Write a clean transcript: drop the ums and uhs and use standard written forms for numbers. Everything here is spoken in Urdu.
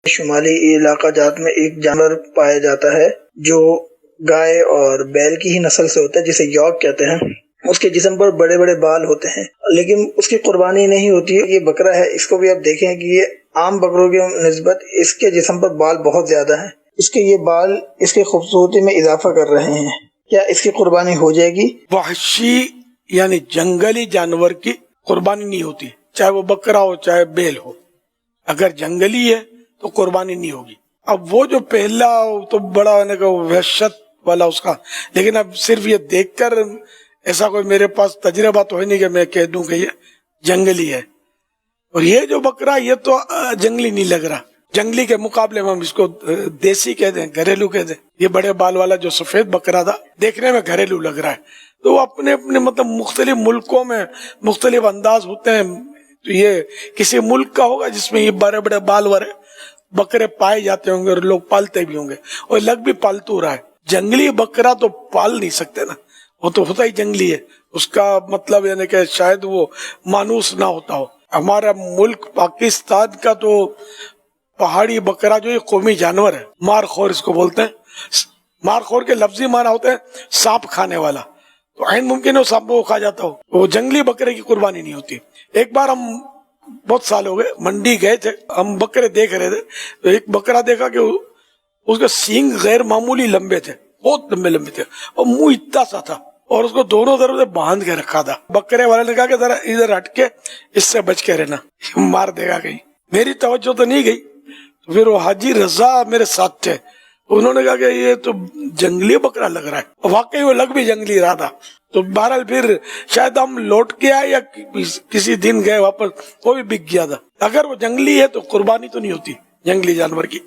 شمالی علاقہ جات میں ایک جانور پایا جاتا ہے جو گائے اور بیل کی ہی نسل سے ہوتا ہے، جسے یوک کہتے ہیں۔ اس کے جسم پر بڑے بڑے بال ہوتے ہیں، لیکن اس کی قربانی نہیں ہوتی ہے۔ یہ بکرا ہے، اس کو بھی آپ دیکھیں کہ یہ عام بکروں کی نسبت اس کے جسم پر بال بہت زیادہ ہیں۔ اس کے یہ بال اس کی خوبصورتی میں اضافہ کر رہے ہیں۔ کیا اس کی قربانی ہو جائے گی؟ وحشی یعنی جنگلی جانور کی قربانی نہیں ہوتی، چاہے وہ بکرا ہو چاہے بیل ہو۔ اگر جنگلی ہے تو قربانی نہیں ہوگی۔ اب وہ جو پہلا تو بڑا ہونے کا وحشت والا اس کا، لیکن اب صرف یہ دیکھ کر ایسا کوئی میرے پاس تجربہ تو ہے نہیں کہ میں کہہ دوں کہ یہ جنگلی ہے۔ اور یہ جو بکرا یہ تو جنگلی نہیں لگ رہا، جنگلی کے مقابلے میں ہم اس کو دیسی کہتے ہیں، گھریلو کہتے ہیں۔ یہ بڑے بال والا جو سفید بکرا تھا دیکھنے میں گھریلو لگ رہا ہے۔ تو وہ اپنے اپنے مطلب مختلف ملکوں میں مختلف انداز ہوتے ہیں۔ تو یہ کسی ملک کا ہوگا جس میں یہ بڑے بڑے بال والے بکرے پائے جاتے ہوں گے اور لوگ پالتے بھی ہوں گے، اور لگ بھی پالتو رہا ہے۔ جنگلی بکرا تو پال نہیں سکتے نا، وہ تو ہوتا ہی جنگلی ہے۔ اس کا مطلب یعنی کہ شاید وہ مانوس نہ ہوتا ہو۔ ہمارا ملک پاکستان کا تو پہاڑی بکرا جو یہ قومی جانور ہے، مارخور اس کو بولتے ہیں۔ مارخور کے لفظی معنی ہوتے ہیں سانپ کھانے والا، تو عین ممکن ہے سانپ کو کھا جاتا ہو۔ وہ جنگلی بکرے کی قربانی نہیں ہوتی۔ ایک بار ہم بہت سال ہو گئے منڈی گئے تھے، ہم بکرے دیکھ رہے تھے، تو ایک بکرا دیکھا کہ اس کے سینگ غیر معمولی لمبے تھے، بہت لمبے لمبے تھے، اور منہ اتنا سا تھا، اور اس کو دونوں طرف سے باندھ کے رکھا تھا۔ بکرے والے نے کہا کہ ذرا ادھر ہٹ کے اس سے بچ کے رہنا، مار دے گا کہیں۔ میری توجہ تو نہیں گئی، تو پھر وہ حاجی رضا میرے ساتھ تھے، انہوں نے کہا کہ یہ تو جنگلی بکرا لگ رہا ہے، اور واقعی وہ لگ بھی جنگلی رہا تھا۔ تو بہرحال پھر شاید ہم لوٹ کے آئے یا کسی دن گئے واپس، وہ بھی بک گیا تھا۔ اگر وہ جنگلی ہے تو قربانی تو نہیں ہوتی جنگلی جانور کی۔